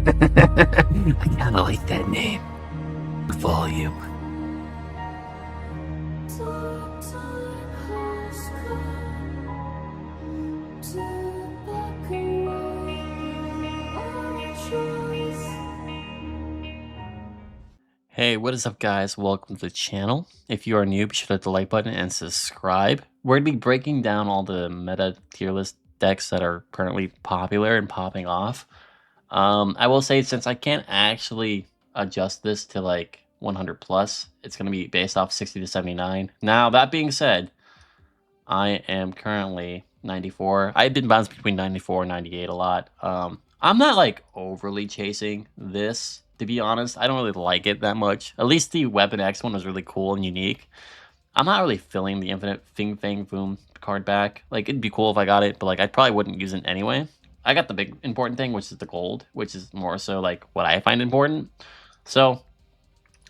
I kind of like that name. Volume. Hey, what is up, guys? Welcome to the channel. If you are new, be sure to hit the like button and subscribe. We're going to be breaking down all the meta tier list decks that are currently popular and popping off. I will say, since I can't actually adjust this to like 100 plus, it's going to be based off 60 to 79. Now, that being said, I am currently 94. I've been bouncing between 94 and 98 a lot. I'm not like overly chasing this, to be honest. I don't really like it that much. At least the Weapon X one was really cool and unique. I'm not really feeling the Infinite Fing Fang Boom card back. Like, it'd be cool if I got it, but like I probably wouldn't use it anyway. I got the big important thing, which is the gold, which is more so like what I find important. So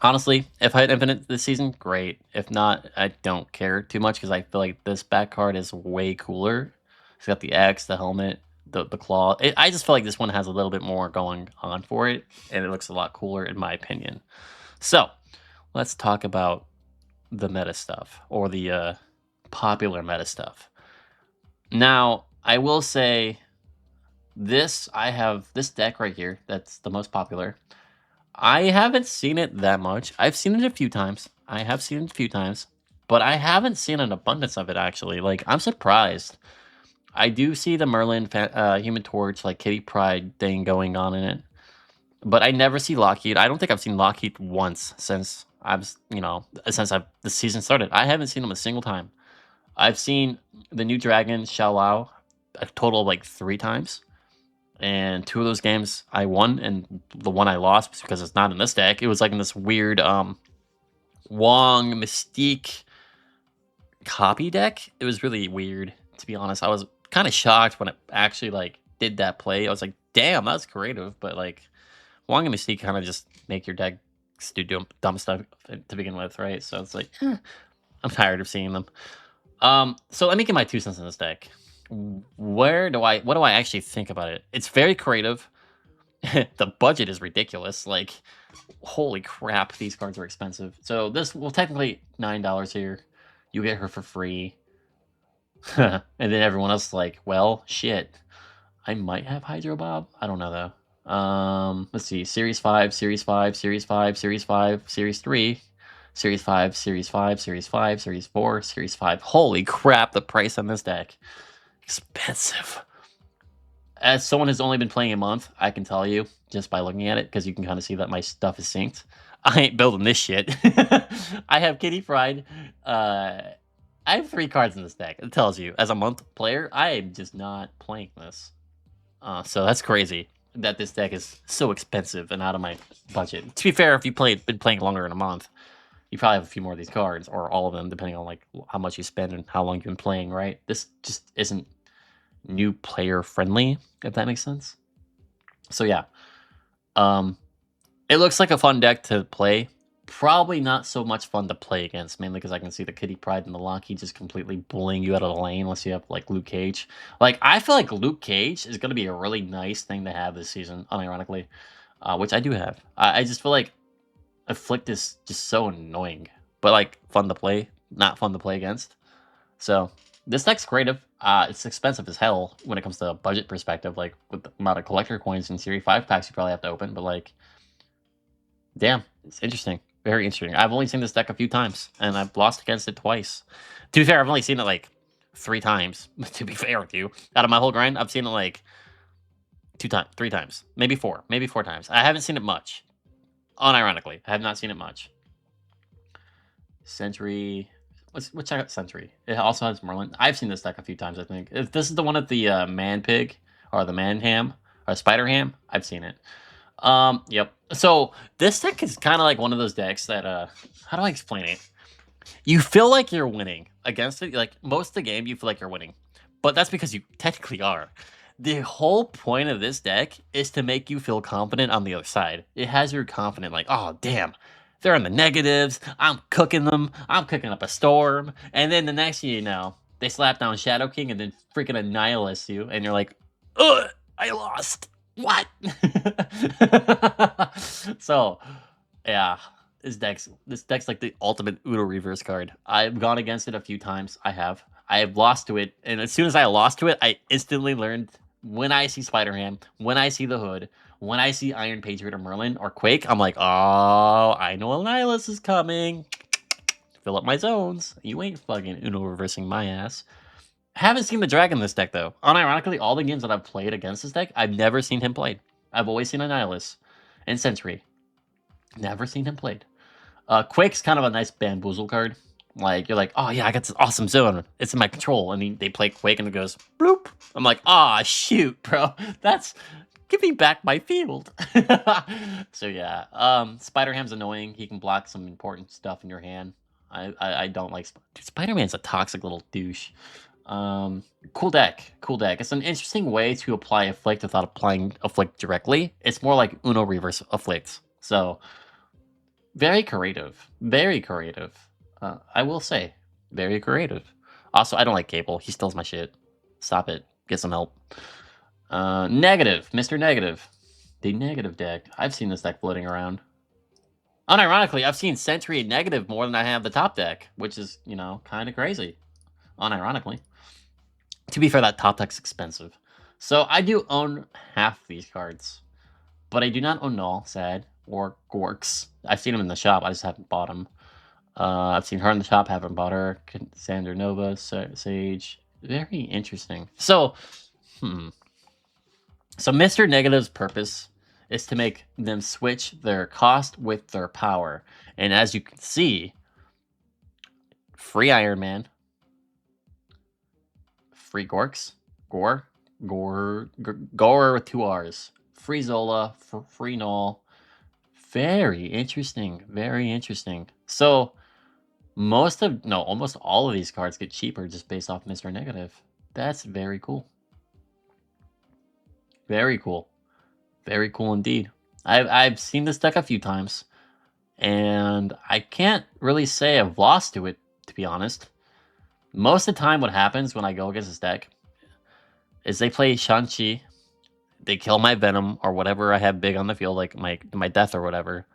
honestly, if I had Infinite this season, great. If not, I don't care too much because I feel like this back card is way cooler. It's got the X, the helmet, the claw. I just feel like this one has a little bit more going on for it, and it looks a lot cooler in my opinion. So let's talk about the meta stuff, or the popular meta stuff. Now, I will say this, I have this deck right here that's the most popular. I haven't seen it that much. I've seen it a few times. But I haven't seen an abundance of it, actually. Like, I'm surprised. I do see the Merlin Human Torch, like Kitty Pryde thing going on in it. But I never see Lockheed. I don't think I've seen Lockheed once since the season started. I haven't seen him a single time. I've seen the new Dragon, Xiao a total of like 3 times. And 2 of those games I won, and the one I lost because it's not in this deck. It was like in this weird Wong Mystique copy deck. It was really weird, to be honest. I was kind of shocked when it actually like did that play. I was like, damn, that's creative. But like Wong and Mystique kind of just make your deck do dumb stuff to begin with, right? So it's like, I'm tired of seeing them. So let me get my 2 cents in this deck. What do I actually think about it? It's very creative. The budget is ridiculous. Like, holy crap, these cards are expensive. So this will technically $9 here. You get her for free. And then everyone else is like, well, shit. I might have Hydro Bob. I don't know though. Let's see. Series 5, Series 5, Series 5, Series 5, Series 3, Series 5, Series 5, Series 5, Series 4, Series 5. Holy crap, the price on this deck. Expensive. As someone who's only been playing a month, I can tell you just by looking at it, because you can kind of see that my stuff is synced. I ain't building this shit. I have Kitty Pryde. I have 3 cards in this deck. It tells you, as a month player, I am just not playing this. So that's crazy that this deck is so expensive and out of my budget. To be fair, if you been playing longer than a month, you probably have a few more of these cards, or all of them, depending on like how much you spend and how long you've been playing, right? This just isn't new player friendly, if that makes sense. So yeah, it looks like a fun deck to play. Probably not so much fun to play against, mainly because I can see the Kitty Pryde and the Lockheed just completely bullying you out of the lane unless you have like Luke Cage. Like, I feel like Luke Cage is going to be a really nice thing to have this season, unironically, which I do have. I just feel like Afflict is just so annoying, but like fun to play, not fun to play against. So this deck's creative. It's expensive as hell when it comes to a budget perspective, like with the amount of collector coins and Series 5 packs you probably have to open, but like, damn, it's interesting. Very interesting. I've only seen this deck a few times, and I've lost against it twice. To be fair, I've only seen it like 3 times, to be fair with you. Out of my whole grind, I've seen it like 3 times, maybe 4 times. I haven't seen it much. Unironically, I have not seen it much. Sentry. Let's check out Sentry. It also has Merlin. I've seen this deck a few times, I think. If this is the one at the Man Pig, or the Man Ham, or Spider Ham, I've seen it. Yep. So this deck is kind of like one of those decks that, how do I explain it? You feel like you're winning against it. Like, most of the game, you feel like you're winning. But that's because you technically are. The whole point of this deck is to make you feel confident on the other side. It has you confident, like, oh, damn, they're in the negatives. I'm cooking them. I'm cooking up a storm. And then the next thing you know, they slap down Shadow King and then freaking annihilate you. And you're like, ugh, I lost. What? So, yeah, this deck's like the ultimate Uno reverse card. I've gone against it a few times. I have lost to it, and as soon as I lost to it, I instantly learned when I see Spider-Ham, when I see the Hood, when I see Iron Patriot or Merlin or Quake, I'm like, oh, I know a Nihilus is coming. Fill up my zones. You ain't fucking Uno reversing my ass. Haven't seen the Dragon in this deck though. Unironically, all the games that I've played against this deck, I've never seen him played. I've always seen a Nihilus and Sentry. Never seen him played. Quake's kind of a nice bamboozle card. Like you're like, oh yeah, I got this awesome zone. It's in my control, and they play Quake, and it goes bloop. I'm like, ah, oh, shoot, bro. That's give me back my field. So yeah, Spider-Ham's annoying. He can block some important stuff in your hand. I don't like Spider-Man's a toxic little douche. Cool deck. Cool deck. It's an interesting way to apply Afflict without applying Afflict directly. It's more like Uno reverse Afflict. So very creative. Very creative. I will say, very creative. Also, I don't like Cable. He steals my shit. Stop it. Get some help. Negative. Mr. Negative. The negative deck. I've seen this deck floating around. Unironically, I've seen Sentry and Negative more than I have the top deck, which is, kind of crazy. Unironically. To be fair, that top deck's expensive. So I do own half these cards. But I do not own Null, Sad, or Gorks. I've seen them in the shop, I just haven't bought them. I've seen her in the shop, haven't bought her. Sandra Nova, Sage. Very interesting. So, So Mr. Negative's purpose is to make them switch their cost with their power. And as you can see, free Iron Man, free Gorks, Gore with 2 R's, free Zola, free Null. Very interesting. Very interesting. So almost all of these cards get cheaper just based off Mr. Negative. That's very cool. Very cool. Very cool indeed. I've seen this deck a few times, and I can't really say I've lost to it, to be honest. Most of the time what happens when I go against this deck is they play Shang-Chi, they kill my Venom or whatever I have big on the field, like my Death or whatever,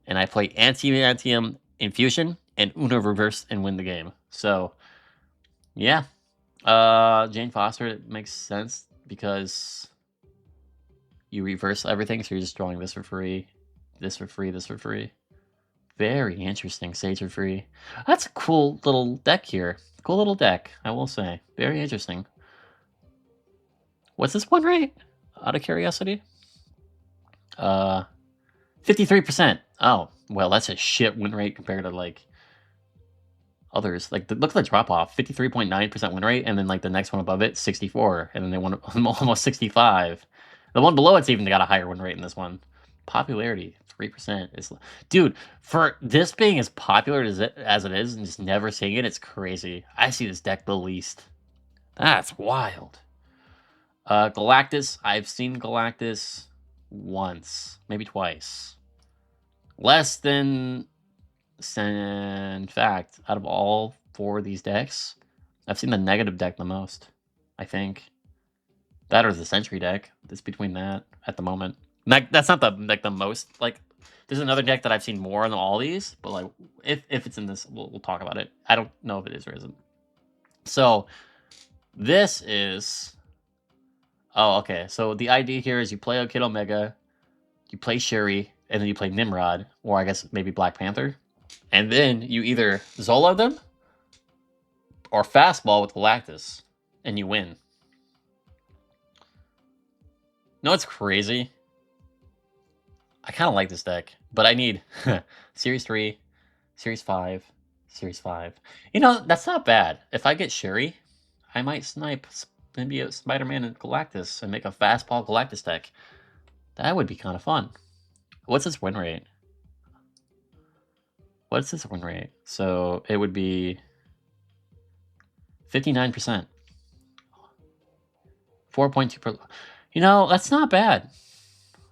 and I play Antium Infusion and Uno Reverse and win the game. So, yeah. Jane Foster, it makes sense because you reverse everything, so you're just drawing this for free, this for free, this for free. Very interesting. Sage for free. That's a cool little deck here. Cool little deck, I will say. Very interesting. What's this win rate? Out of curiosity? 53%. Oh, well, that's a shit win rate compared to, like, others. Like, look at the drop-off. 53.9% win rate, and then, like, the next one above it, 64. And then they won almost 65. The one below it's even got a higher win rate in this one. Popularity, 3% is... Dude, for this being as popular as it is and just never seeing it, it's crazy. I see this deck the least. That's wild. Galactus, I've seen Galactus once, maybe twice. Less than... In fact, out of all 4 of these decks, I've seen the negative deck the most, I think. That or the Sentry deck. It's between that at the moment. That's not the most, like, there's another deck that I've seen more than all these, but, like, if it's in this, we'll talk about it. I don't know if it is or isn't. So, this is... Oh, okay. So, the idea here is you play Kid Omega, you play Shuri, and then you play Nimrod, or I guess maybe Black Panther. And then you either Zola them, or Fastball with Galactus, and you win. No, it's crazy. I kind of like this deck, but I need Series 3, Series 5, Series 5. That's not bad. If I get Shuri, I might snipe maybe a Spider-Man and Galactus and make a Fastball Galactus deck. That would be kind of fun. What's its win rate? What's this win rate? So it would be 59%. 4.2 per... that's not bad.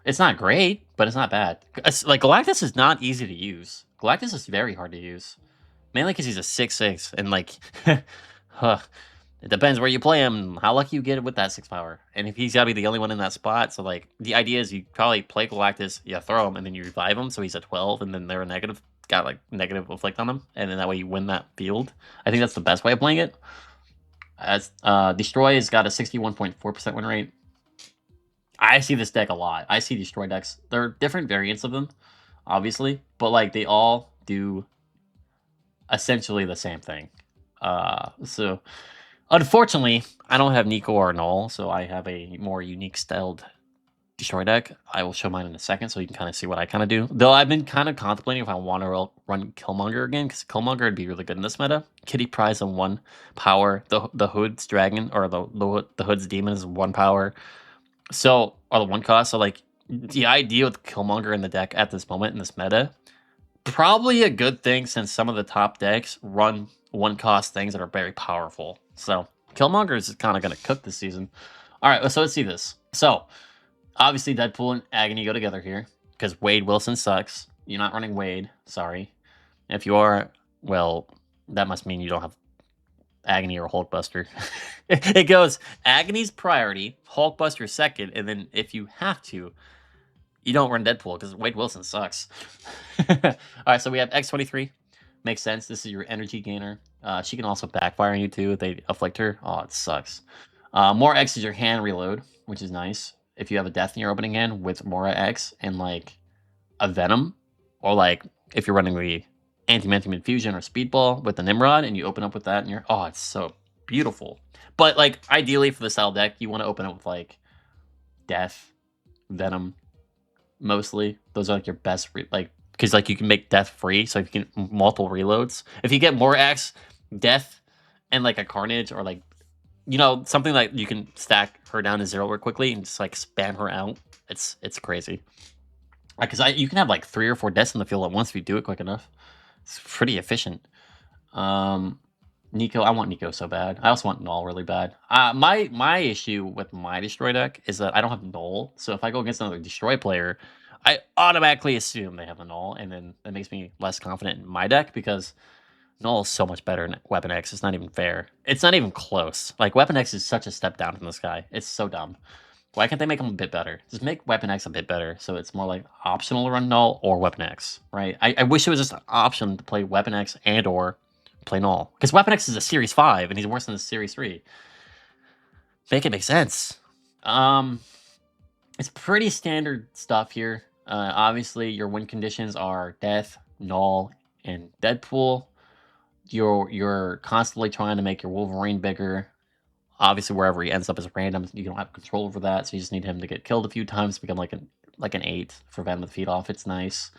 It's not great, but it's not bad. Like, Galactus is not easy to use. Galactus is very hard to use. Mainly because he's a 6/6, and, like... It depends where you play him, how lucky you get with that 6 power. And if he's gotta be the only one in that spot, so like the idea is you probably play Galactus, you throw him, and then you revive him, so he's at 12, and then they're a negative got like negative afflict on him, and then that way you win that field. I think that's the best way of playing it. As Destroy has got a 61.4% win rate. I see this deck a lot. I see Destroy decks. There are different variants of them, obviously, but like they all do essentially the same thing. So unfortunately, I don't have Nico or Null, so I have a more unique styled Destroy deck. I will show mine in a second so you can kind of see what I kind of do. Though I've been kind of contemplating if I want to run Killmonger again, because Killmonger would be really good in this meta. Kitty Pryde on 1 power. The Hood's Dragon, or the Hood's Demon is 1 power. So, or the 1 cost. So, like, the idea with Killmonger in the deck at this moment in this meta, probably a good thing since some of the top decks run 1 cost things that are very powerful. So, Killmonger is kind of going to cook this season. All right, so let's see this. So, obviously, Deadpool and Agony go together here because Wade Wilson sucks. You're not running Wade. Sorry. If you are, well, that must mean you don't have Agony or Hulkbuster. It goes Agony's priority, Hulkbuster second, and then if you have to, you don't run Deadpool because Wade Wilson sucks. All right, so we have X23. Makes sense. This is your energy gainer. She can also backfire on you too if they afflict her. Oh, it sucks. More X is your hand reload, which is nice. If you have a death in your opening hand with Mora X and like a Venom, or like if you're running the Anti-Mantium Infusion or Speedball with the Nimrod and you open up with that and you're, oh, it's so beautiful. But like ideally for the style deck, you want to open up with like Death, Venom, mostly. Those are like your best, like, because like you can make Death free, so if you can multiple reloads. If you get more X, Death, and like a Carnage or like, you know, something like you can stack her down to 0 real quickly and just like spam her out. It's crazy. Because you can have like 3 or 4 deaths in the field at once if you do it quick enough. It's pretty efficient. Nico, I want Nico so bad. I also want Null really bad. My issue with my Destroy deck is that I don't have Null. So if I go against another Destroy player, I automatically assume they have a Null, and then that makes me less confident in my deck because Null is so much better than Weapon X. It's not even fair. It's not even close. Like, Weapon X is such a step down from this guy. It's so dumb. Why can't they make him a bit better? Just make Weapon X a bit better so it's more like optional to run Null or Weapon X, right? I wish it was just an option to play Weapon X and or play Null. Because Weapon X is a Series 5 and he's worse than a Series 3. Make it make sense. It's pretty standard stuff here. Obviously, your win conditions are Death, Null, and Deadpool. You're constantly trying to make your Wolverine bigger. Obviously, wherever he ends up is random. You don't have control over that, so you just need him to get killed a few times to become like an 8 for Venom to feed off. It's nice.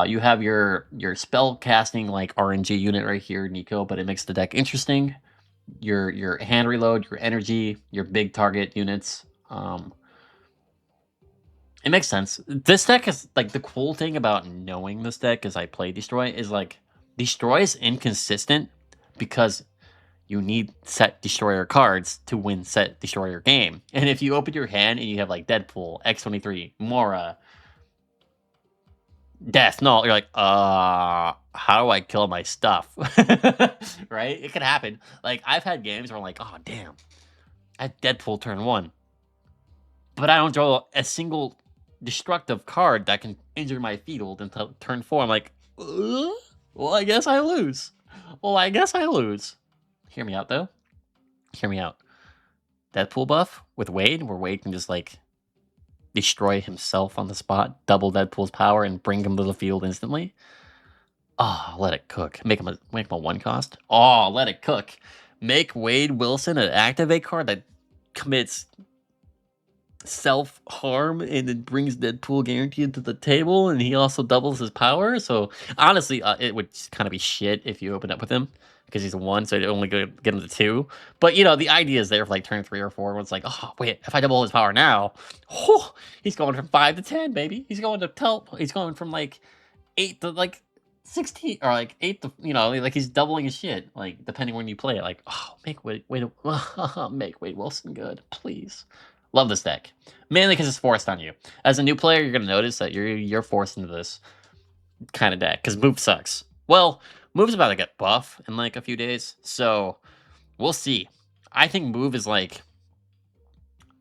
You have your spell casting like RNG unit right here, Nico, but it makes the deck interesting. Your hand reload, your energy, your big target units. It makes sense. This deck is like the cool thing about knowing this deck as I play Destroy is like Destroy is inconsistent because you need set destroyer cards to win set destroyer game. And if you open your hand and you have like Deadpool, X23, Mora, Death, Null, you're like, how do I kill my stuff? Right? It can happen. Like, I've had games where I'm like, oh, damn, I had Deadpool turn 1. But I don't draw a single destructive card that can injure my field until turn 4. I'm like, well, I guess I lose. Hear me out, though. Hear me out. Deadpool buff with Wade, where Wade can just, like, destroy himself on the spot, double Deadpool's power, and bring him to the field instantly. Oh, let it cook. Make him a 1 cost. Oh, let it cook. Make Wade Wilson an activate card that commits self-harm and it brings Deadpool guaranteed to the table, and he also doubles his power. So honestly, it would kind of be shit if you open up with him because he's a 1, so it only get him to 2. But you know, the idea is there for like turn 3 or 4 when it's like, oh wait, if I double his power now, he's going from 5 to 10, baby. He's going from like 8 to like 16, or like 8 to, you know, like he's doubling his shit, like depending when you play it. Like, oh, make Wade Wilson good, please. Love this deck. Mainly because it's forced on you. As a new player, you're going to notice that you're forced into this kind of deck. Because Move sucks. Well, Move's about to get buff in like a few days. So, we'll see. I think move is like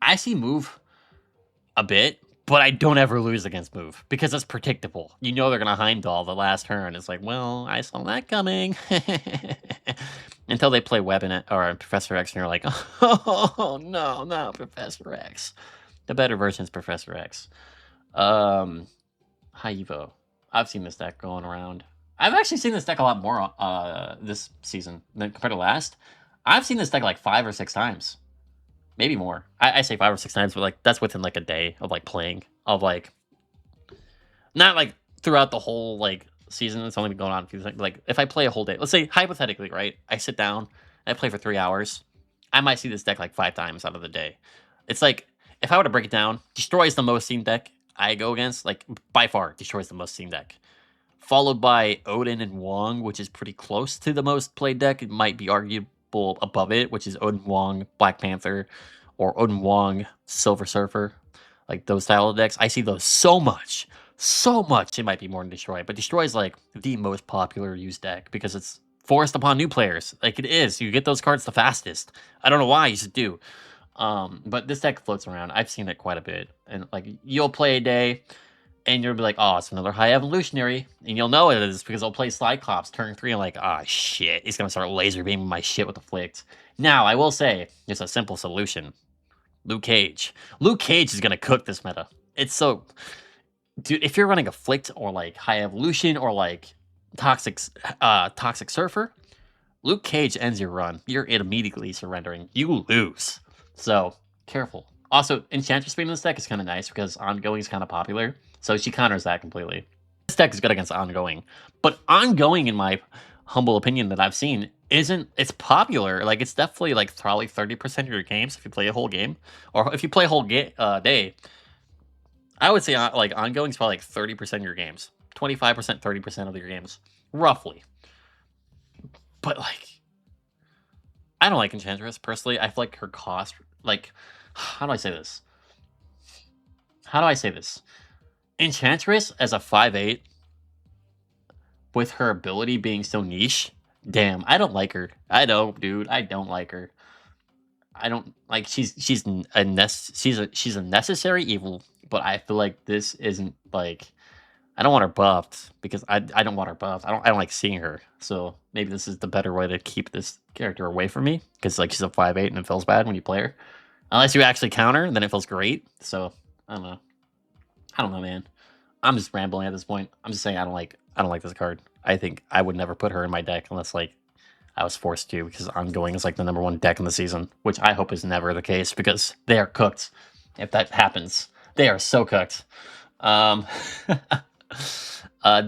I see move a bit, but I don't ever lose against move because it's predictable. You know they're gonna Heimdall the last turn. It's like, well, I saw that coming. Until they play Weapon or Professor X, and you're like, oh no, not Professor X. The better version is Professor X. High Evo. I've seen this deck going around. I've actually seen this deck a lot more this season than compared to last. I've seen this deck like 5 or 6 times. Maybe more. I say 5 or 6 times, but like that's within like a day of like playing. Of like not like throughout the whole like season. It's only been going on a few things. Like if I play a whole day, let's say hypothetically, right? I sit down, I play for 3 hours. I might see this deck like 5 times out of the day. It's like if I were to break it down, Destroy is the most seen deck I go against. Like by far, Destroy is the most seen deck. Followed by Odin and Wong, which is pretty close to the most played deck. It might be arguable above it, which is Odin Wong, Black Panther, or Odin Wong, Silver Surfer. Like those style of decks. I see those so much. So much it might be more than Destroy. But Destroy is like the most popular used deck because it's forced upon new players. Like it is. You get those cards the fastest. I don't know why, you just do. But this deck floats around. I've seen it quite a bit. And like you'll play a day and you'll be like, oh, it's another high evolutionary. And you'll know it is because I'll play Cyclops turn 3 and like, ah, shit. He's going to start laser beaming my shit with Afflict. Now, I will say, it's a simple solution. Luke Cage. Luke Cage is going to cook this meta. It's so... Dude, if you're running Afflict or like High Evolution or like Toxic Surfer, Luke Cage ends your run. You're immediately surrendering. You lose. So, careful. Also, Enchantress being in this deck is kind of nice because Ongoing is kind of popular. So she counters that completely. This deck is good against Ongoing. But Ongoing, in my humble opinion that I've seen, it's popular. Like, it's definitely like probably 30% of your games if you play a whole game. Or if you play a whole day, I would say like Ongoing is probably like 30% of your games. 25%, 30% of your games. Roughly. But like, I don't like Enchantress personally. I feel like her cost, like, how do I say this? Enchantress as a 5/8 with her ability being so niche, damn, I don't like her. I don't, dude. I don't like her. I don't like she's a necessary evil, but I feel like this isn't like I don't want her buffed because I don't want her buffed. I don't like seeing her. So maybe this is the better way to keep this character away from me because like she's a 5/8 and it feels bad when you play her. Unless you actually counter, then it feels great. So I don't know, man. I'm just rambling at this point. I'm just saying I don't like this card. I think I would never put her in my deck unless like I was forced to because Ongoing is like the #1 deck in the season, which I hope is never the case because they are cooked. If that happens, they are so cooked.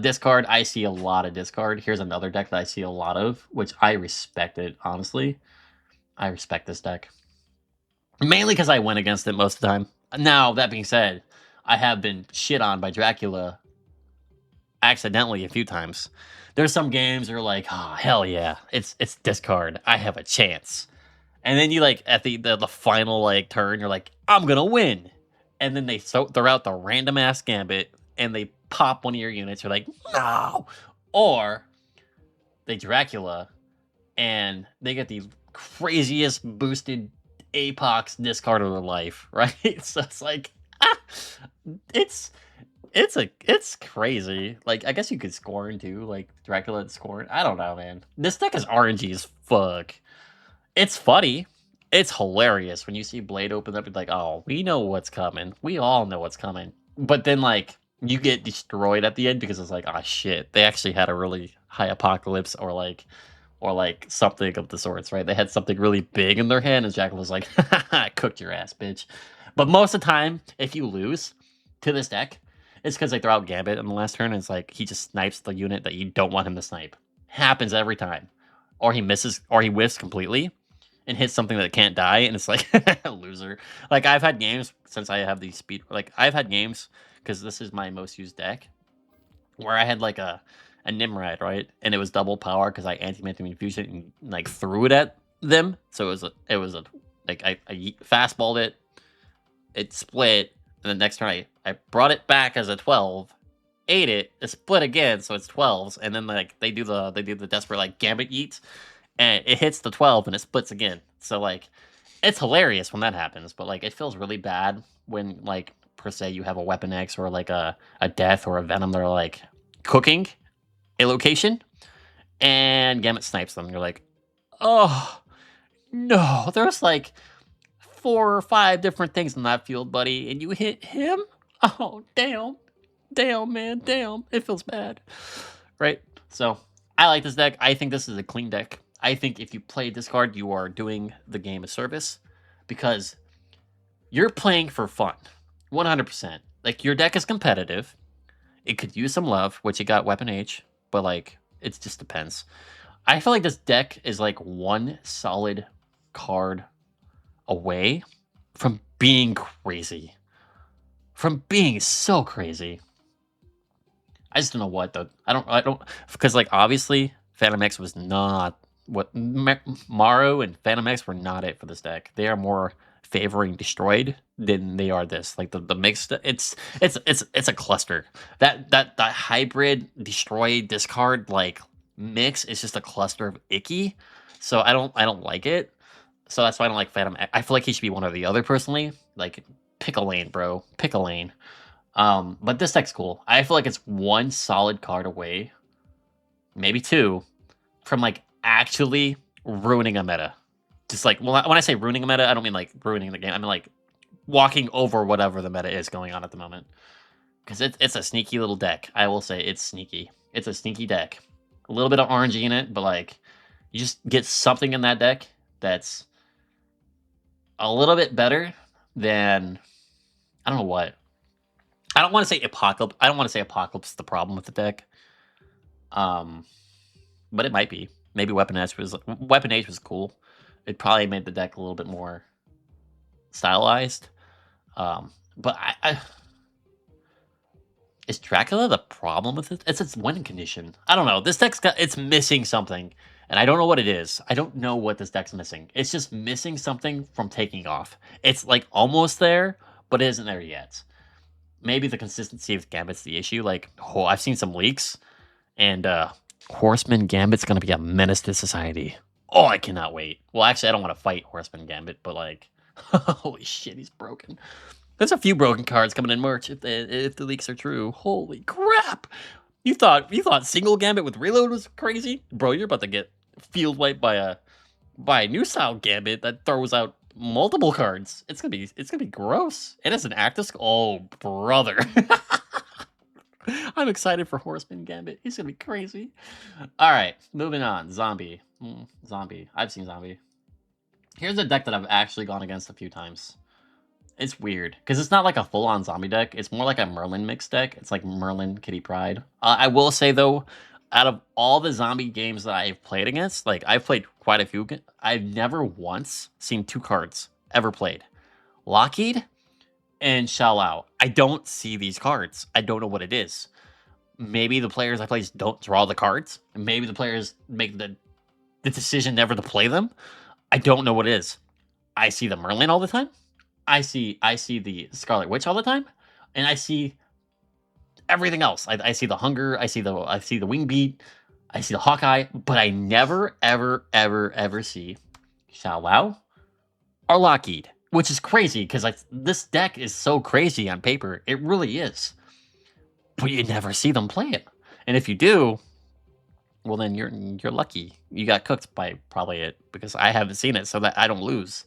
Discard, I see a lot of discard. Here's another deck that I see a lot of, which I respect it, honestly. I respect this deck. Mainly because I win against it most of the time. Now, that being said, I have been shit on by Dracula accidentally a few times. There's some games that are like, oh, hell yeah, it's discard. I have a chance. And then you like, at the final like turn, you're like, I'm gonna win. And then they throw out the random ass gambit and they pop one of your units. You're like, no. Or they Dracula and they get the craziest boosted Apox discard of their life, right? So it's like, it's crazy. Like, I guess you could Scorn too, like Dracula and Scorn. I don't know, man. This deck is RNG as fuck. It's funny. It's hilarious when you see Blade open up and like, oh, we know what's coming. We all know what's coming. But then like you get destroyed at the end because it's like, oh shit, they actually had a really high apocalypse or like something of the sorts, right? They had something really big in their hand, and Jackal was like, I cooked your ass, bitch. But most of the time, if you lose to this deck, it's because they throw out Gambit in the last turn, and it's like he just snipes the unit that you don't want him to snipe. Happens every time. Or he misses, or he whiffs completely and hits something that can't die, and it's like, loser. Like, I've had games, since I have these speed, like, I've had games, because this is my most used deck, where I had like a Nimrod, right? And it was double power because I anti-mantum infusion and like threw it at them. So it was a like I fastballed it, it split, and the next turn I brought it back as a 12, ate it, it split again, so it's 12s, and then like they do the desperate like gambit yeet, and it hits the 12 and it splits again. So like, it's hilarious when that happens, but like, it feels really bad when like per se you have a Weapon X or like a Death or a Venom that are like cooking a location and Gambit snipes them. You're like, oh no, there's like 4 or 5 different things in that field, buddy, and you hit him. Oh damn, man, damn. It feels bad, right? So I like this deck. I think this is a clean deck. I think if you play this card, you are doing the game a service because you're playing for fun, 100%. Like your deck is competitive. It could use some love, which it got Weapon H, but like it just depends. I feel like this deck is like one solid card away from being crazy. From being so crazy. I just don't know what the I don't because like obviously Phantom X was not what Maru and Phantom X were not it for this deck. They are more favoring destroyed than they are this. Like the mixed it's a cluster. That hybrid destroy discard like mix is just a cluster of icky. So I don't like it. So that's why I don't like Phantom X. I feel like he should be one or the other personally. Like pick a lane, bro. Pick a lane. But this deck's cool. I feel like it's one solid card away, maybe 2, from like actually ruining a meta. Just like when I say ruining a meta, I don't mean like ruining the game. I mean like walking over whatever the meta is going on at the moment. Because it's a sneaky little deck. I will say it's sneaky. It's a sneaky deck. A little bit of RNG in it, but like you just get something in that deck that's a little bit better than I don't know what. I don't want to say Apocalypse. I don't want to say Apocalypse is the problem with the deck. But it might be. Maybe Weapon H was cool. It probably made the deck a little bit more stylized. But I is Dracula the problem with it? It's its win condition. I don't know. This it's missing something, and I don't know what it is. I don't know what this deck's missing. It's just missing something from taking off. It's like almost there, but it isn't there yet. Maybe the consistency of Gambit's the issue. Like, oh, I've seen some leaks, and Horseman Gambit's gonna be a menace to society. Oh, I cannot wait. Well, actually, I don't want to fight Horseman Gambit, but like, holy shit, he's broken. There's a few broken cards coming in March if the leaks are true. Holy crap! You thought single Gambit with reload was crazy, bro? You're about to get field wiped by a new style Gambit that throws out multiple cards. It's gonna be gross. And it's an active. Oh, brother. I'm excited for Horseman Gambit. He's gonna be crazy. All right, moving on. Zombie. Zombie. I've seen Zombie. Here's a deck that I've actually gone against a few times. It's weird because it's not like a full-on zombie deck. It's more like a Merlin mix deck. It's like Merlin, Kitty Pryde. I will say though, out of all the zombie games that I've played against, like I've played quite a few. I've never once seen 2 cards ever played. Lockheed and Shalao. I don't see these cards. I don't know what it is. Maybe the players I play don't draw the cards. Maybe the players make the decision never to play them. I don't know what it is. I see the Merlin all the time. I see the Scarlet Witch all the time, and I see everything else. I see the Hunger. I see the Wingbeat. I see the Hawkeye, but I never ever see Shalao or Lockheed, which is crazy because this deck is so crazy on paper. It really is, but you never see them play it, and if you do, well then you're lucky. You got cooked by probably it because I haven't seen it, so that I don't lose.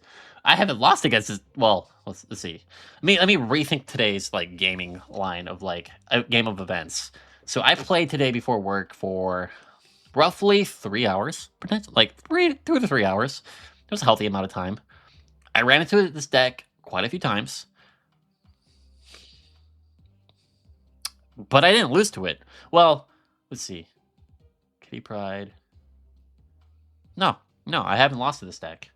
I haven't lost against this. Well, let's see. Let me rethink today's like gaming line of like a game of events. So I played today before work for roughly 3 hours, potentially like 2 to 3 hours. It was a healthy amount of time. I ran into this deck quite a few times, but I didn't lose to it. Well, let's see. Kitty Pryde. No, I haven't lost to this deck.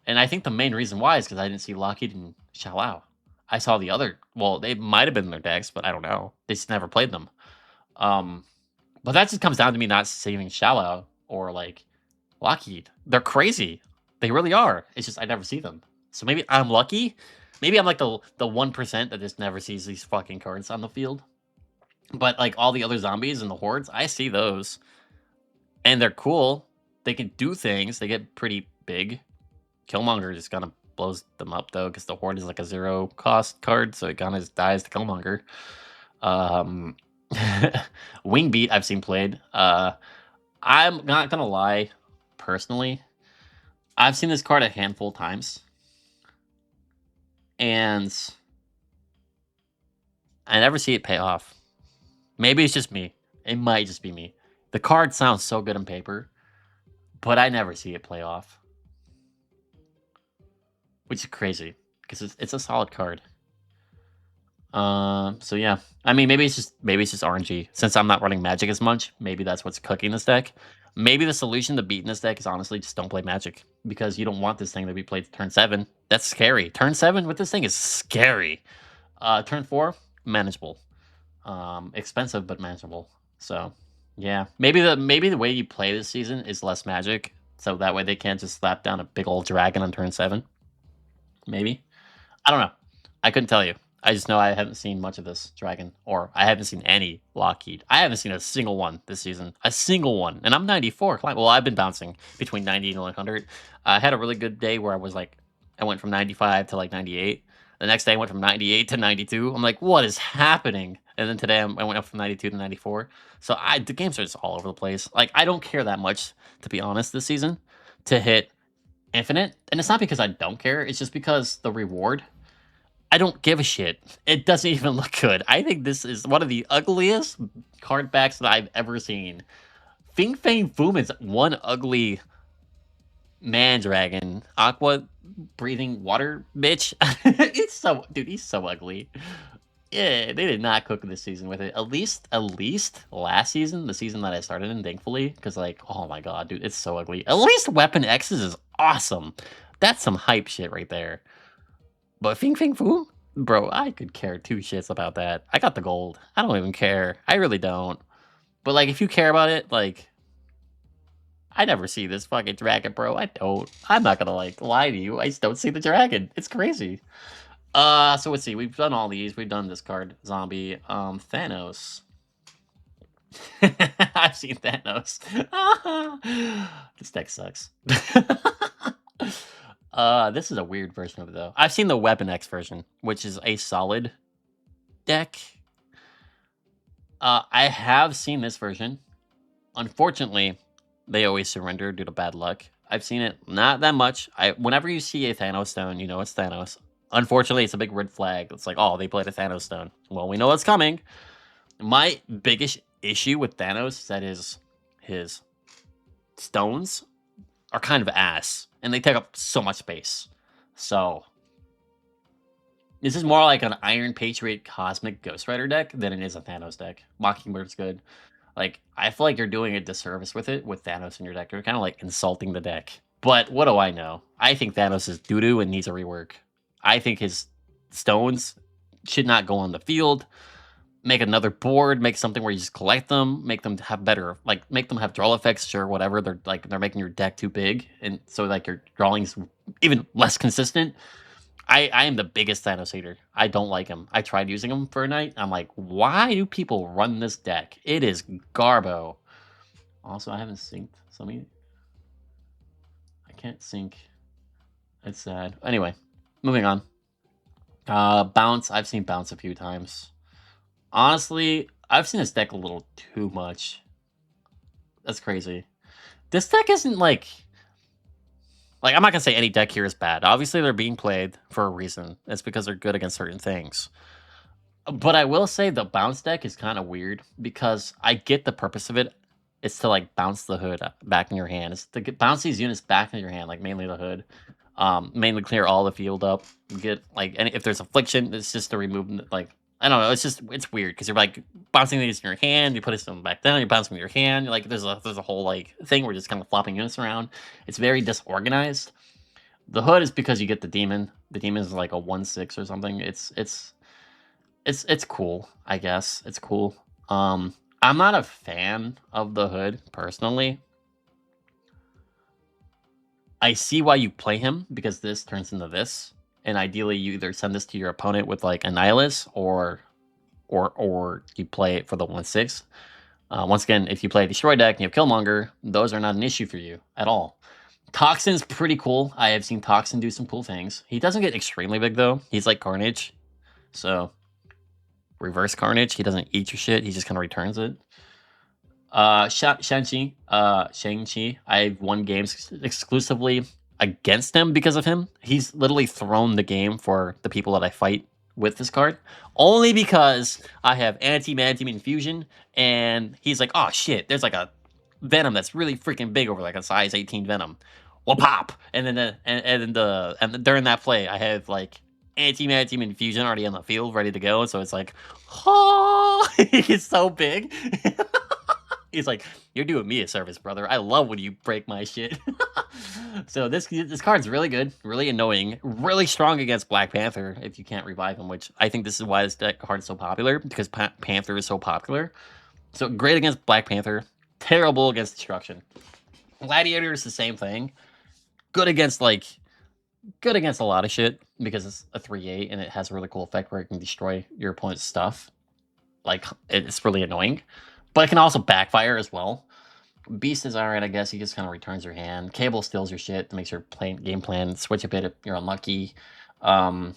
And I think the main reason why is because I didn't see Lockheed and Shalao. I saw the other. Well, they might have been in their decks, but I don't know. They just never played them. But that just comes down to me not saving Shalao or like Lockheed. They're crazy. They really are. It's just I never see them. So maybe I'm lucky. Maybe I'm like the 1% that just never sees these fucking cards on the field. But like all the other zombies and the hordes, I see those. And they're cool. They can do things. They get pretty big. Killmonger just kind of blows them up though, because the Horde is like a 0 cost card, so it kind of just dies to Killmonger. Wingbeat I've seen played. I'm not gonna lie, personally, I've seen this card a handful of times, and I never see it pay off. Maybe it's just me. It might just be me. The card sounds so good on paper, but I never see it play off, which is crazy because it's a solid card. So yeah, I mean, maybe it's just RNG. Since I'm not running Magic as much, maybe that's what's cooking this deck. Maybe the solution to beating this deck is honestly just don't play Magic, because you don't want this thing to be played turn 7. That's scary. Turn 7 with this thing is scary. Turn 4, manageable. Expensive but manageable. So yeah, maybe the way you play this season is less Magic, so that way they can't just slap down a big old dragon on turn 7. Maybe. I don't know. I couldn't tell you. I just know I haven't seen much of this dragon, or I haven't seen any Lockheed. I haven't seen a single one this season. A single one. And I'm 94. Well, I've been bouncing between 90 and 100. I had a really good day where I went from 95 to like 98. The next day I went from 98 to 92. I'm like, what is happening? And then today I went up from 92 to 94. So the games are just all over the place. Like, I don't care that much, to be honest, this season, to hit infinite. And it's not because I don't care. It's just because the reward, I don't give a shit. It doesn't even look good. I think this is one of the ugliest card backs that I've ever seen. Fing Fang Foom is one ugly man dragon. Aqua breathing water bitch. He's so ugly. Yeah, they did not cook this season with it. At least last season, the season that I started in, thankfully, because like, oh my god, dude, it's so ugly. At least Weapon X's is awesome. That's some hype shit right there. But Fing Fang Fu? Bro, I could care two shits about that. I got the gold. I don't even care. I really don't. But, like, if you care about it, like, I never see this fucking dragon, bro. I don't. I'm not gonna, like, lie to you. I just don't see the dragon. It's crazy. So let's see. We've done all these. We've done this card. Zombie. Thanos. I've seen Thanos. This deck sucks. This is a weird version of it, though. I've seen the Weapon X version, which is a solid deck. I have seen this version. Unfortunately, they always surrender due to bad luck. I've seen it not that much. Whenever you see a Thanos stone, you know it's Thanos. Unfortunately, it's a big red flag. It's like, oh, they played a Thanos stone. Well, we know what's coming. My biggest issue with Thanos is that his stones are kind of ass, and they take up so much space. So this is more like an Iron Patriot Cosmic Ghost Rider deck than it is a Thanos deck. Mockingbird's good. Like, I feel like you're doing a disservice with it, with Thanos in your deck. You're kind of like insulting the deck. But what do I know? I think Thanos is doo-doo and needs a rework. I think his stones should not go on the field. Make another board, make something where you just collect them, make them have better, like, make them have draw effects, sure, whatever. They're making your deck too big, and so, like, your drawing's even less consistent. I am the biggest Thanos hater. I don't like him. I tried using him for a night. I'm like, why do people run this deck? It is garbo. Also, I haven't synced. I can't sync. It's sad. Anyway, moving on. Bounce. I've seen Bounce a few times. Honestly, I've seen this deck a little too much. That's crazy. This deck isn't like, I'm not gonna say any deck here is bad. Obviously, they're being played for a reason. It's because they're good against certain things. But I will say the bounce deck is kind of weird, because I get the purpose of it. It's to, like, bounce the hood back in your hand. It's to bounce these units back in your hand, like mainly the hood. Mainly clear all the field up. Get, like, and if there's affliction, it's just to remove, like, I don't know. It's weird, because you're, like, bouncing these in your hand. You put it back down. You're bouncing with your hand. You're, like, there's a whole, like, thing where you're just kind of flopping units around. It's very disorganized. The hood is because you get the demon. The demon is like a 1/6 or something. It's cool, I guess. It's cool. I'm not a fan of the hood personally. I see why you play him, because this turns into this, and ideally you either send this to your opponent with, like, a Nihilus, or you play it for the 1/6. Once again, if you play a Destroy deck and you have Killmonger, those are not an issue for you at all. Toxin's pretty cool. I have seen Toxin do some cool things. He doesn't get extremely big though. He's like Carnage. So reverse Carnage. He doesn't eat your shit. He just kind of returns it. Shang-Chi. I've won games exclusively against him because of him. He's literally thrown the game for the people that I fight with this card. Only because I have anti-Mantium Infusion, and he's like, oh shit, there's like a Venom that's really freaking big over like a size 18 Venom. Well, pop! And then during that play, I have like anti-Mantium Infusion already on the field, ready to go. So it's like, oh, he's so big. He's like, you're doing me a service, brother. I love when you break my shit. So this card's really good, really annoying, really strong against Black Panther if you can't revive him, which I think this is why this deck card is so popular, because Panther is so popular. So great against Black Panther, terrible against Destruction. Gladiator is the same thing. Good against a lot of shit because it's a 3/8 and it has a really cool effect where it can destroy your opponent's stuff. Like, it's really annoying, but it can also backfire as well. Beast is alright, I guess. He just kind of returns your hand. Cable steals your shit, makes your game plan switch a bit if you're unlucky. Yondu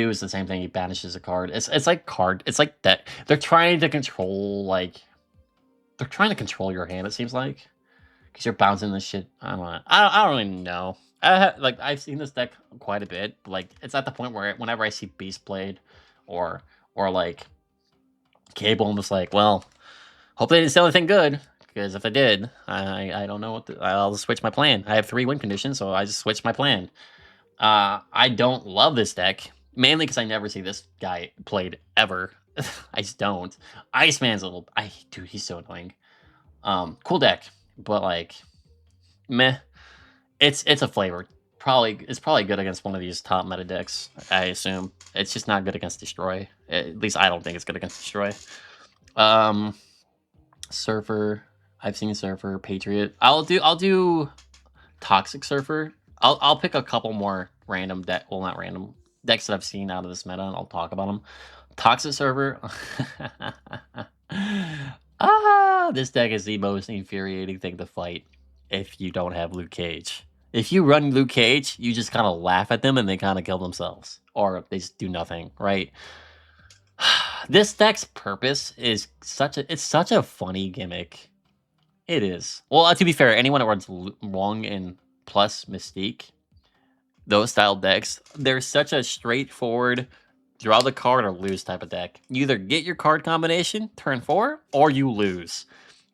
is the same thing. He banishes a card. It's like that. They're trying to control your hand. It seems like because you're bouncing this shit. I don't know. I don't really know. I've seen this deck quite a bit. Like, it's at the point where whenever I see Beast played, or like Cable, I'm just like, well, hope they didn't sell anything good, because if they did, I don't know what I'll just switch my plan. I have 3 win conditions, so I just switched my plan. I don't love this deck, mainly because I never see this guy played ever. I just don't. Iceman's dude, he's so annoying. Cool deck, but like, meh. It's a flavor. It's probably good against one of these top meta decks, I assume. It's just not good against Destroy. At least I don't think it's good against Destroy. Surfer. I've seen Surfer, Patriot. I'll do Toxic Surfer. I'll pick a couple more random not random decks that I've seen out of this meta, and I'll talk about them. Toxic Surfer. This deck is the most infuriating thing to fight if you don't have Luke Cage. If you run Luke Cage, you just kind of laugh at them and they kind of kill themselves, or they just do nothing, right? This deck's purpose is such a funny gimmick. It is. Well, to be fair, anyone that runs Wong and plus Mystique, those style decks, they're such a straightforward draw the card or lose type of deck. You either get your card combination turn 4 or you lose.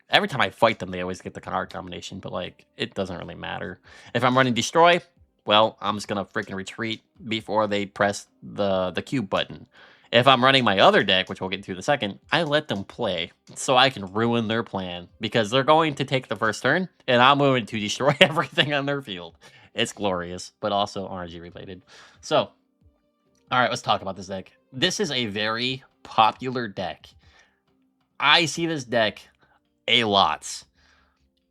Every time I fight them, they always get the card combination, but like, it doesn't really matter. If I'm running Destroy, well, I'm just gonna freaking retreat before they press the Q button. If I'm running my other deck, which we'll get to in a second, I let them play so I can ruin their plan, because they're going to take the first turn and I'm going to destroy everything on their field. It's glorious, but also RNG related. So, all right, let's talk about this deck. This is a very popular deck. I see this deck a lot,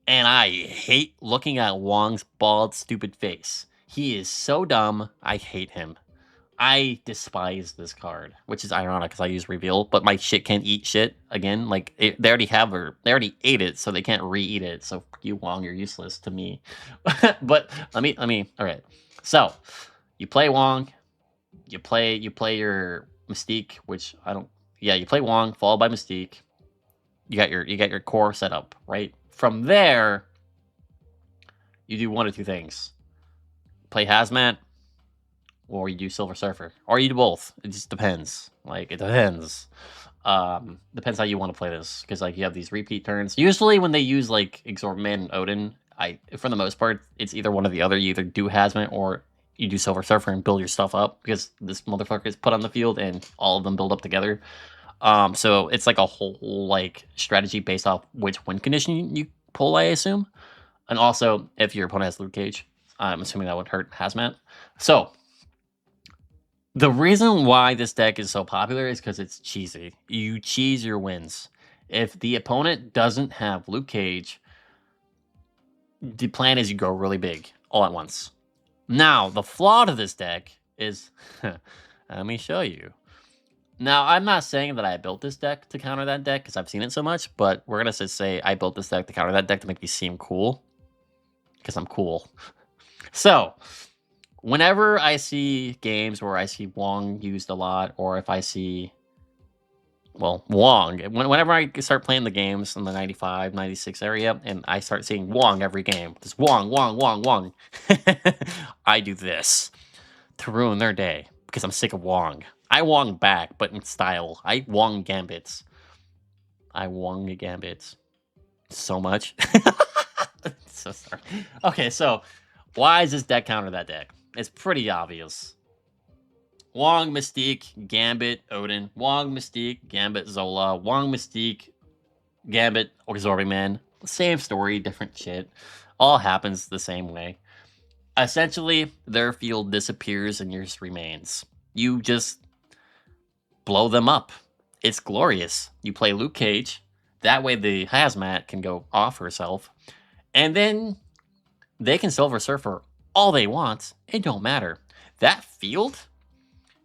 and I hate looking at Wong's bald, stupid face. He is so dumb. I hate him. I despise this card, which is ironic because I use Reveal, but my shit can't eat shit again. Like, they already ate it, so they can't re-eat it. So you, Wong, you're useless to me. But let me. All right. So you play Wong, you play your Mystique, which I don't. Yeah, you play Wong followed by Mystique. You got your core set up, right? From there, you do one of two things: play Hazmat, or you do Silver Surfer, or you do both. It just depends. Like, it depends. Depends how you want to play this, because like, you have these repeat turns. Usually, when they use like Exorbitant and Odin, for the most part, it's either one or the other. You either do Hazmat or you do Silver Surfer and build your stuff up, because this motherfucker is put on the field and all of them build up together. So it's like a whole like strategy based off which win condition you pull, I assume. And also, if your opponent has Luke Cage, I'm assuming that would hurt Hazmat. So the reason why this deck is so popular is because it's cheesy. You cheese your wins. If the opponent doesn't have Luke Cage, the plan is you go really big all at once. Now, the flaw to this deck is, let me show you. Now, I'm not saying that I built this deck to counter that deck because I've seen it so much, but we're gonna just say I built this deck to counter that deck to make me seem cool because I'm cool. So, whenever I see games where I see Wong used a lot, or if I see, well, Wong, whenever I start playing the games in the 95, 96 area, and I start seeing Wong every game, just Wong, Wong, Wong, Wong, I do this to ruin their day because I'm sick of Wong. I Wong back, but in style. I Wong Gambits. I Wong Gambits so much. So sorry. Okay, so why is this deck counter that deck? It's pretty obvious. Wong, Mystique, Gambit, Odin. Wong, Mystique, Gambit, Zola. Wong, Mystique, Gambit, Absorbing Man. Same story, different shit. All happens the same way. Essentially, their field disappears and yours remains. You just blow them up. It's glorious. You play Luke Cage. That way the Hazmat can go off herself. And then they can Silver Surfer all they want. It don't matter. That field,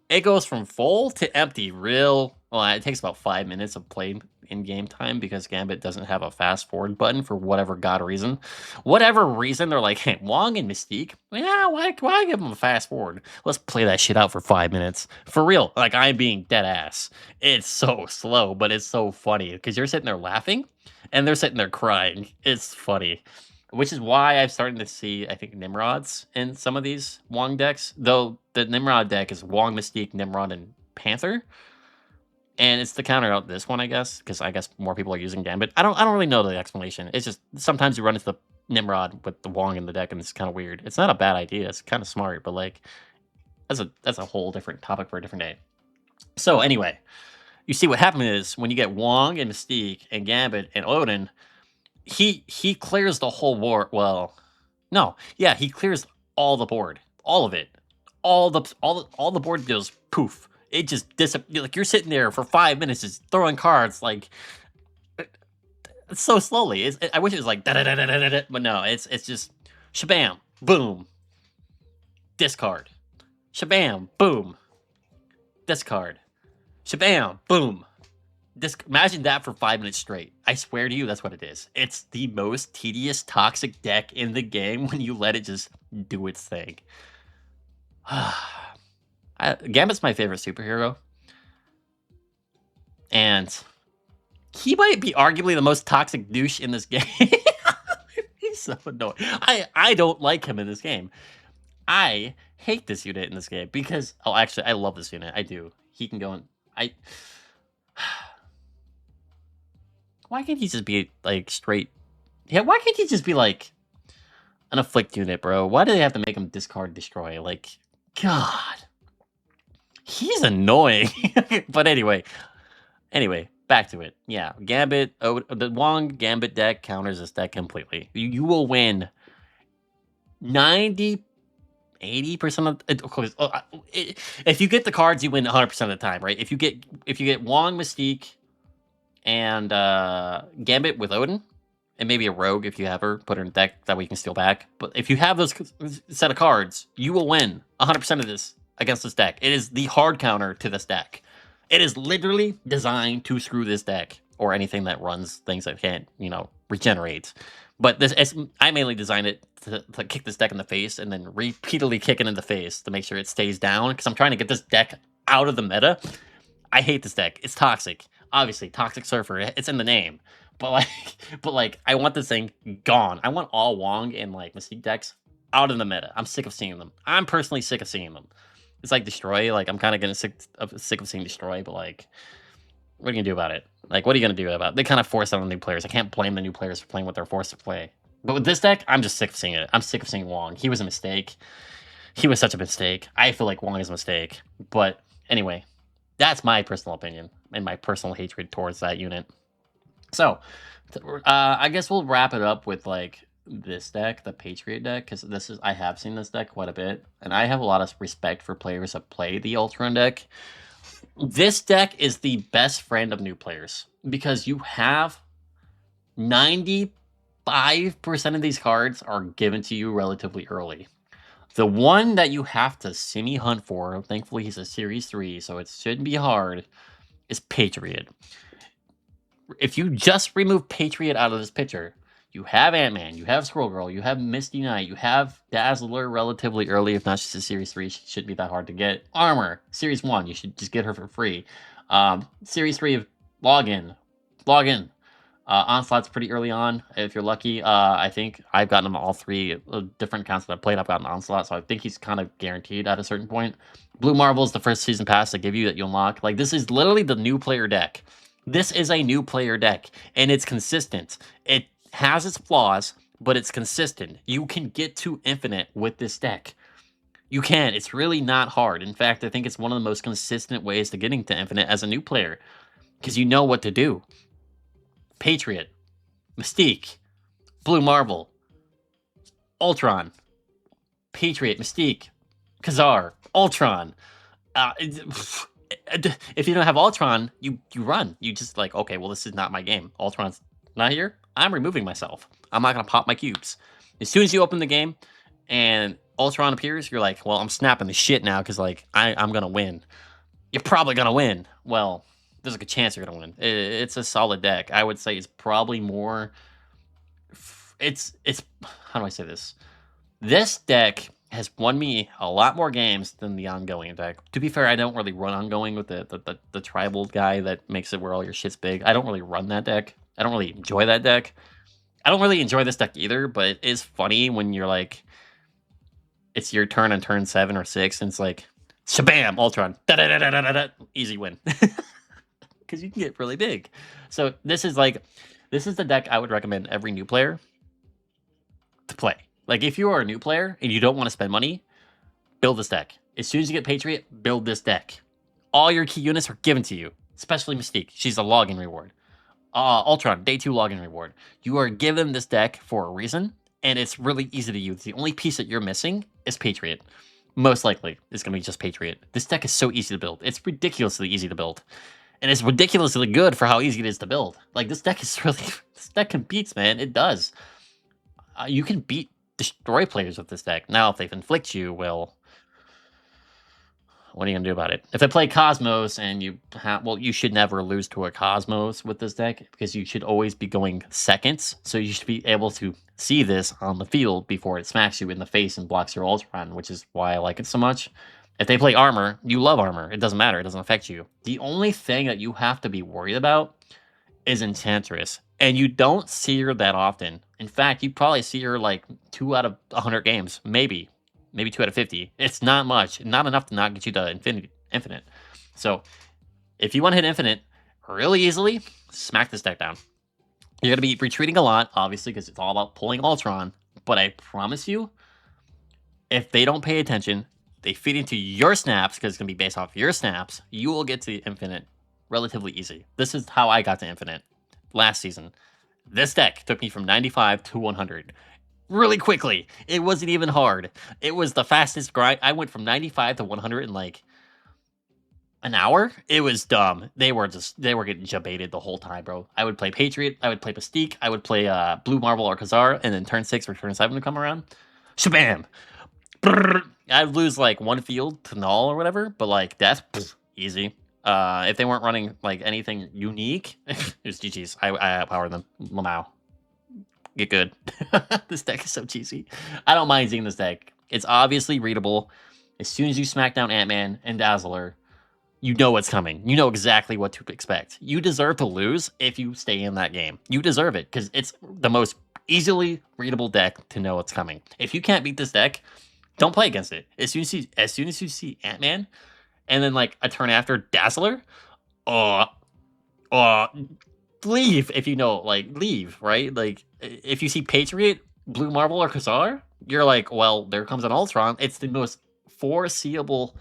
it goes from full to empty real. Well, it takes about 5 minutes of play in game time because Gambit doesn't have a fast forward button for whatever god reason. Whatever reason, they're like, hey, Wong and Mystique, yeah, why give them a fast forward? Let's play that shit out for 5 minutes. For real, like I'm being dead ass. It's so slow, but it's so funny because you're sitting there laughing and they're sitting there crying. It's funny. Which is why I'm starting to see, I think, Nimrods in some of these Wong decks. Though the Nimrod deck is Wong, Mystique, Nimrod, and Panther. And it's to counter out this one, I guess, because I guess more people are using Gambit. I don't really know the explanation. It's just sometimes you run into the Nimrod with the Wong in the deck, and it's kind of weird. It's not a bad idea. It's kind of smart, but like that's a whole different topic for a different day. So anyway, you see what happened is when you get Wong and Mystique and Gambit and Odin, he clears the whole board. Well, no, yeah, he clears all the board, all of it, all the board goes poof. It just disappears. Like you're sitting there for 5 minutes just throwing cards like so slowly. I wish it was like da da da da da da, but no, it's just shabam, boom, discard, shabam, boom, discard, shabam, boom. Imagine that for 5 minutes straight. I swear to you, that's what it is. It's the most tedious, toxic deck in the game when you let it just do its thing. Gambit's my favorite superhero. And he might be arguably the most toxic douche in this game. He's so annoying. I don't like him in this game. I hate this unit in this game because... Oh, actually, I love this unit. I do. He can go in... Why can't he just be, like, straight... Yeah, why can't he just be, like, an Afflict unit, bro? Why do they have to make him discard Destroy? Like, God. He's annoying. But anyway, back to it. Yeah, Gambit, the Wong Gambit deck counters this deck completely. You will win 90, 80% of if you get the cards, you win 100% of the time, right? If you get Wong, Mystique, and Gambit with Odin, and maybe a Rogue if you have her, put her in a deck that way you can steal back. But if you have those set of cards, you will win 100% of this against this deck. It is the hard counter to this deck. It is literally designed to screw this deck or anything that runs things that can't, regenerate. But I mainly designed it to kick this deck in the face and then repeatedly kick it in the face to make sure it stays down because I'm trying to get this deck out of the meta. I hate this deck. It's toxic. Obviously, Toxic Surfer. It's in the name. But I want this thing gone. I want all Wong and Mystique decks out of the meta. I'm sick of seeing them. I'm personally sick of seeing them. It's like Destroy. Like I'm kind of getting sick of seeing Destroy. But what are you gonna do about it? What are you gonna do about it? They kind of force it on the new players. I can't blame the new players for playing what they're forced to play. But with this deck, I'm just sick of seeing it. I'm sick of seeing Wong. He was a mistake. He was such a mistake. I feel like Wong is a mistake. But anyway, that's my personal opinion and my personal hatred towards that unit. So, I guess we'll wrap it up with this deck, the Patriot deck, because I have seen this deck quite a bit, and I have a lot of respect for players that play the Ultron deck. This deck is the best friend of new players because you have 95% of these cards are given to you relatively early. The one that you have to semi hunt for, thankfully he's a Series 3, so it shouldn't be hard, is Patriot. If you just remove Patriot out of this picture, you have Ant-Man, you have Squirrel Girl, you have Misty Knight, you have Dazzler relatively early, if not she's a Series 3, she shouldn't be that hard to get. Armor, Series 1, you should just get her for free. Series 3 of Login. Onslaught's pretty early on, if you're lucky. I think I've gotten them all 3 different accounts that I've played. I've gotten Onslaught, so I think he's kind of guaranteed at a certain point. Blue Marvel is the first season pass they give you that you unlock. Like, this is literally the new player deck. This is a new player deck, and it's consistent. It has its flaws, but it's consistent. You can get to infinite with this deck. You can. It's really not hard. In fact, I think it's one of the most consistent ways to getting to infinite as a new player, because you know what to do. Patriot, Mystique, Blue Marvel, Ultron, Patriot, Mystique, Kazar, Ultron. If you don't have Ultron, you run. You just like, okay, well, this is not my game. Ultron's not here. I'm removing myself. I'm not going to pop my cubes. As soon as you open the game and Ultron appears, you're like, well, I'm snapping the shit now because, like, I'm going to win. You're probably going to win. Well, there's a good chance you're going to win. It's a solid deck. I would say it's probably more... It's how do I say this? This deck has won me a lot more games than the ongoing deck. To be fair, I don't really run ongoing with the tribal guy that makes it where all your shit's big. I don't really run that deck. I don't really enjoy that deck. I don't really enjoy this deck either, but it is funny when you're like, it's your turn on turn 7 or 6, and it's like, shabam, Ultron, da-da-da-da-da-da, easy win. Because you can get really big. So this is the deck I would recommend every new player to play. Like, if you are a new player and you don't want to spend money, build this deck. As soon as you get Patriot, build this deck. All your key units are given to you, especially Mystique. She's a login reward. Ultron, day 2 login reward. You are given this deck for a reason, and it's really easy to use. The only piece that you're missing is Patriot. Most likely, it's going to be just Patriot. This deck is so easy to build. It's ridiculously easy to build. And it's ridiculously good for how easy it is to build. Like, this deck is really... This deck competes, man. It does. You can destroy players with this deck. Now, if they inflict you, well, what are you going to do about it? If they play Cosmos and you should never lose to a Cosmos with this deck, because you should always be going seconds. So you should be able to see this on the field before it smacks you in the face and blocks your Ultron, which is why I like it so much. If they play Armor, you love Armor. It doesn't matter. It doesn't affect you. The only thing that you have to be worried about is Enchantress. And you don't see her that often. In fact, you probably see her like 2 out of 100 games. Maybe 2 out of 50. It's not much. Not enough to not get you to infinite. So if you want to hit infinite really easily, smack this deck down. You're going to be retreating a lot, obviously, because it's all about pulling Ultron. But I promise you, if they don't pay attention, they feed into your snaps, because it's going to be based off your snaps, you will get to infinite relatively easy. This is how I got to infinite last season. This deck took me from 95 to 100 really quickly. It wasn't even hard. It was the fastest grind. I went from 95 to 100 in like an hour. It was dumb. They were getting jabaited the whole time, bro. I would play Patriot, I would play Mystique, I would play Blue Marvel or Kazar, and then turn 6 or turn 7 would come around. Shabam! Brrr. I'd lose like 1 field to null or whatever, but like death, easy. If they weren't running like anything unique, it was GG's. I outpowered them. Lamau. Get good. This deck is so cheesy. I don't mind seeing this deck. It's obviously readable. As soon as you smack down Ant-Man and Dazzler, you know what's coming. You know exactly what to expect. You deserve to lose if you stay in that game. You deserve it, because it's the most easily readable deck to know what's coming. If you can't beat this deck, don't play against it. As soon as you see Ant-Man, and then like a turn after Dazzler, leave if you know, like, leave, right? Like, if you see Patriot, Blue Marvel, or Kazar, you're like, well, there comes an Ultron. It's the most foreseeable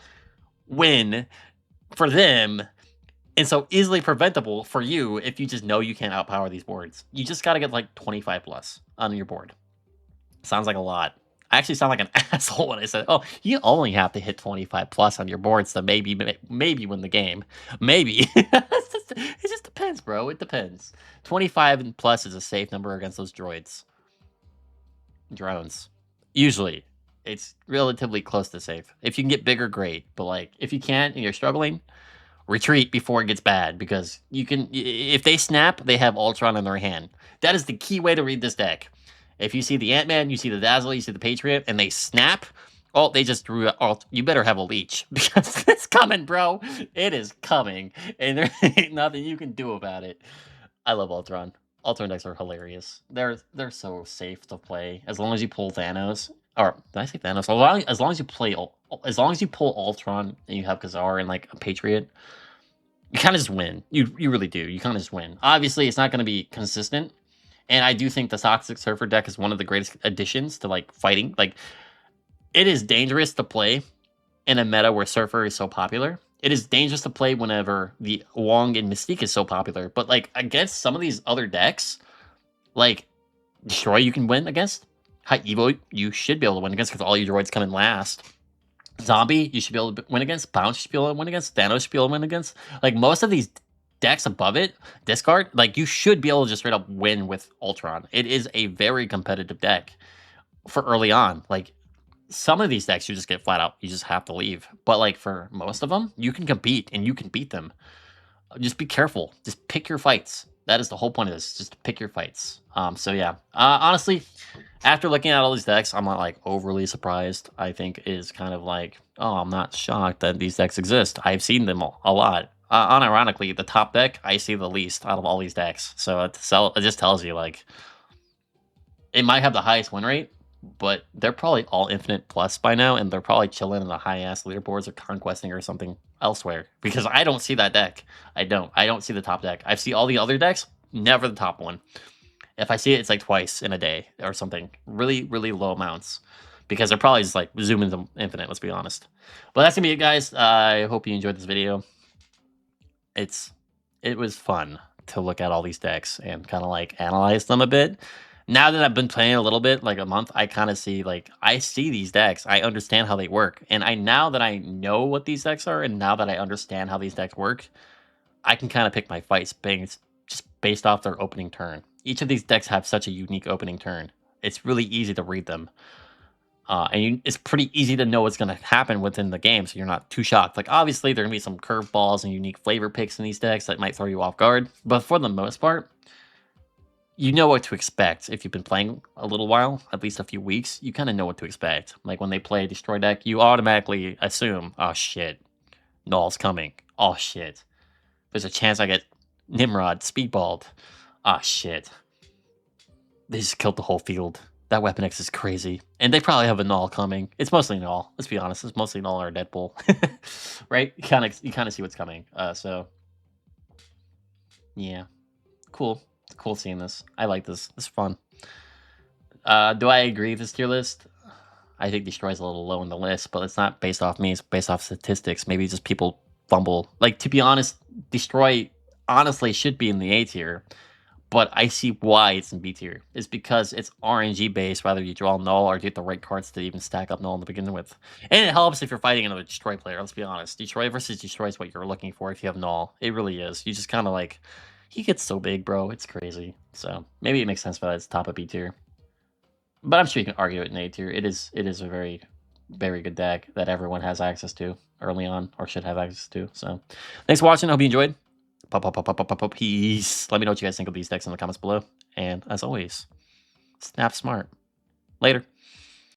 win for them, and so easily preventable for you if you just know you can't outpower these boards. You just got to get like 25 plus on your board. Sounds like a lot. I actually sound like an asshole when I said, oh, you only have to hit 25 plus on your boards to maybe win the game. Maybe. It just depends, bro. It depends. 25 and plus is a safe number against those drones. Usually. It's relatively close to safe. If you can get bigger, great. But like, if you can't and you're struggling, retreat before it gets bad because you can. If they snap, they have Ultron in their hand. That is the key way to read this deck. If you see the Ant-Man, you see the Dazzle, you see the Patriot, and they snap, oh, they just drew alt. You better have a leech because it's coming, bro. It is coming, and there ain't nothing you can do about it. I love Ultron. Ultron decks are hilarious. They're so safe to play as long as you pull Thanos. Or did I say Thanos? As long as you play, as long as you pull Ultron and you have Kazar and like a Patriot, you kind of just win. You really do. You kind of just win. Obviously, it's not going to be consistent, and I do think the Toxic Surfer deck is one of the greatest additions to like fighting. Like, it is dangerous to play in a meta where Surfer is so popular. It is dangerous to play whenever the Wong and Mystique is so popular. But like against some of these other decks, like Destroy, you can win against. High Evo, you should be able to win against because all your droids come in last. Zombie, you should be able to win against. Bounce, you should be able to win against. Thanos, you should be able to win against. Like most of these decks above it, discard, like you should be able to just straight up win with Ultron. It is a very competitive deck for early on. Like some of these decks, you just get flat out, you just have to leave. But like for most of them, you can compete and you can beat them. Just be careful. Just pick your fights. That is the whole point of this. Just pick your fights. So yeah. Honestly, after looking at all these decks, I'm not like overly surprised. I think is kind of like, oh, I'm not shocked that these decks exist. I've seen them a lot. Unironically, the top deck I see the least out of all these decks. So it just tells you like it might have the highest win rate, but they're probably all infinite plus by now, and they're probably chilling in the high ass leaderboards or conquesting or something elsewhere. Because I don't see that deck. I don't see the top deck. I see all the other decks, never the top one. If I see it, it's like twice in a day or something. Really, really low amounts. Because they're probably just like zooming to infinite, let's be honest. But that's gonna be it, guys. I hope you enjoyed this video. It was fun to look at all these decks and kind of like analyze them a bit. Now that I've been playing a little bit, like a month, I kind of see like I see these decks. I understand how they work, and now that I know what these decks are, and now that I understand how these decks work, I can kind of pick my fights just based off their opening turn. Each of these decks have such a unique opening turn. It's really easy to read them. It's pretty easy to know what's going to happen within the game, so you're not too shocked. Like, obviously, there are going to be some curveballs and unique flavor picks in these decks that might throw you off guard, but for the most part, you know what to expect. If you've been playing a little while, at least a few weeks, you kind of know what to expect. Like, when they play a Destroy deck, you automatically assume, oh shit, Null's coming. Oh shit. There's a chance I get Nimrod speedballed. Ah shit. They just killed the whole field. That Weapon X is crazy. And they probably have a Null coming. It's mostly Null. Let's be honest. It's mostly Null or Deadpool. Right? You kind of see what's coming. So, yeah. Cool. It's cool seeing this. I like this. This is fun. Do I agree with this tier list? I think Destroy's a little low in the list, but it's not based off me. It's based off statistics. Maybe just people fumble. Like, to be honest, Destroy honestly should be in the A tier. But I see why it's in B tier. It's because it's RNG based, whether you draw Null or get the right cards to even stack up Null in the beginning with. And it helps if you're fighting another Destroy player, let's be honest. Destroy versus Destroy is what you're looking for if you have Null. It really is. You just kind of like, he gets so big, bro. It's crazy. So maybe it makes sense for that it's top of B tier. But I'm sure you can argue it in A tier. It is a very, very good deck that everyone has access to early on, or should have access to. So thanks for watching. I hope you enjoyed. Peace. Let me know what you guys think of these decks in the comments below. And as always, snap smart. Later.